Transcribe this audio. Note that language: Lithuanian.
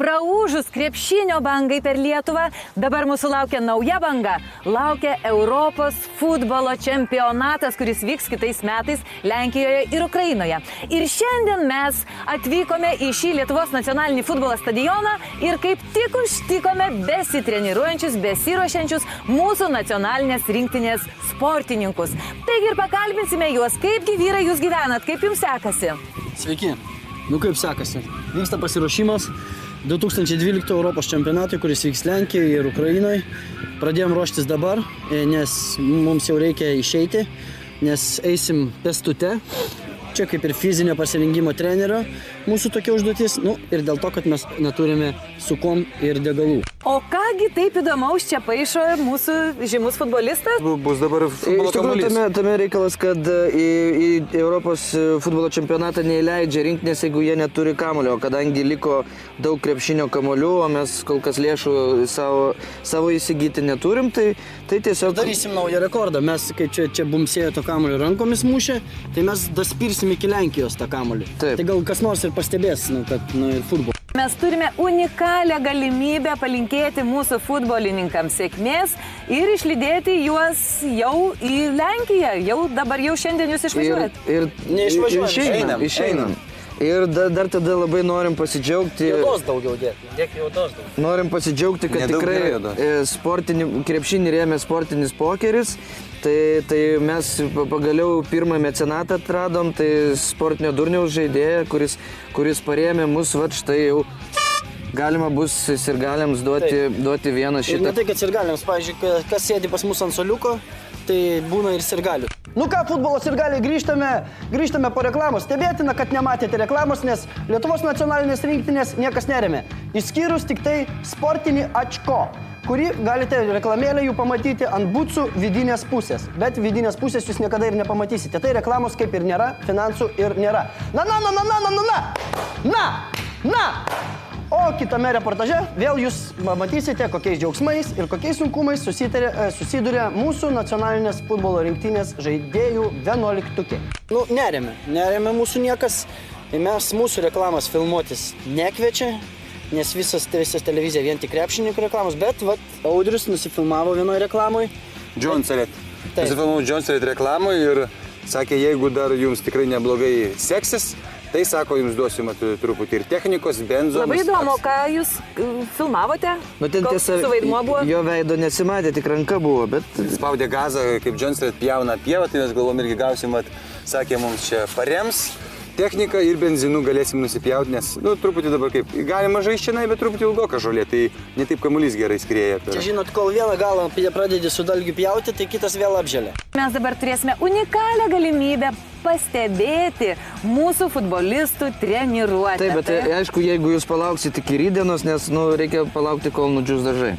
Praūžus krepšinio bangai per Lietuvą, dabar mūsų laukia nauja banga. Laukia Europos futbolo čempionatas, kuris vyks kitais metais Lenkijoje ir Ukrainoje. Ir šiandien mes atvykome į šį Lietuvos nacionalinį futbolo stadioną ir kaip tik užtikome besitreniruojančius, besiruošiančius mūsų nacionalinės rinktinės sportininkus. Taigi ir pakalbinsime juos, kaipgi vyrai jūs gyvenat, kaip jums sekasi. Sveiki. Kaip sekasi? Vyksta pasiruošimas 2012 Europos čempionatui, kuris vyks Lenkijoje ir Ukrainoje. Pradėjom ruoštis dabar, nes mums jau reikia išeiti, nes eisim pėstute. Čia kaip ir fizinio pasirengimo trenerio mūsų tokia užduotis, ir dėl to, kad mes neturime su kuom ir degalų. O kągi taip įdomaus čia paišo mūsų žymus futbolistas? Bus dabar futbolo kamuolys. Tame reikalas, kad į Europos futbolo čempionatą neįleidžia rinktinės, jeigu jie neturi kamuolio, kadangi liko daug krepšinio kamuolių, o mes kol kas lėšų savo įsigyti neturim, tai tiesiog... Darysim naują rekordą. Mes, kai čia bumsėjo to kamuolio rankomis mušė, tai mes daspirsim iki Lenkijos tą kamuolį. Tai gal kas nors ir pastebės, kad ir futbolo. Mes turime unikalią galimybę palinkėti mūsų futbolininkams sėkmės ir išlydėti juos jau į Lenkiją. Dabar šiandien jūs išvažiuojat. Ir išeinam. Ir dar tada labai norim pasidžiaugti... Juodos daugiau dėk juodos daugiau. Norim pasidžiaugti, kad tikrai krepšinį rėmė sportinis pokeris. Tai mes pagaliau pirmą mecenatą atradom, tai sportinio durniaus žaidėją, kuris parėmė mus, štai jau galima bus sirgaliams duoti vieną šitą. Ir ne tai, kad sirgaliams, pavyzdžiui, kas sėdi pas mus ant soliuko, tai būna ir sirgalių. Futbolo sirgaliai, grįžtame po reklamos. Stebėtina, kad nematėte reklamos, nes Lietuvos nacionalinės rinktinės niekas neremė. Išskyrus tik tai sportinį Ačko, kurį galite reklamėlę jų pamatyti ant bucų vidinės pusės. Bet vidinės pusės jūs niekada ir nepamatysite. Tai reklamos kaip ir nėra, finansų ir nėra. Na! O kitame reportaže vėl jūs matysite, kokiais džiaugsmais ir kokiais sunkumais susiduria mūsų nacionalinės futbolo rinktinės žaidėjų 11-tukė. Neremia mūsų niekas. Mūsų reklamas filmuotis nekviečia, nes visas televizija vien tik krepšininkų reklamos, bet Audrius nusifilmavo vienoje reklamoj. Džonselet. Nusifilmavo Džonselet reklamoj ir sakė, jeigu dar jums tikrai neblogai seksis, tai sako, jums duosim truputį ir technikos, benzo. Labai įdomu, ką jūs filmavote? Koks su vaidmuo buvo? Jo veido nesimatė, tik ranka buvo, bet... Spaudė gazą, kaip Džonselet pjauna pievą, tai mes galvom irgi gausim, sakė, mums čia parems techniką ir benzinų galėsim nusipjauti, nes, truputį dabar kaip, galima žaisti čia, bet truputį ilgoka žolė, tai ne taip kamuolys gerai skrieja. Čia žinot, kol vieną galą pradedi su dalgiu pjauti, tai kitas vėl apželia. Mes dabar turėsime unikalią galimybę pastebėti mūsų futbolistų treniruotę. Taip, bet aišku, jeigu jūs palauksit iki rytdienos, nes reikia palaukti, kol nudžius dažai.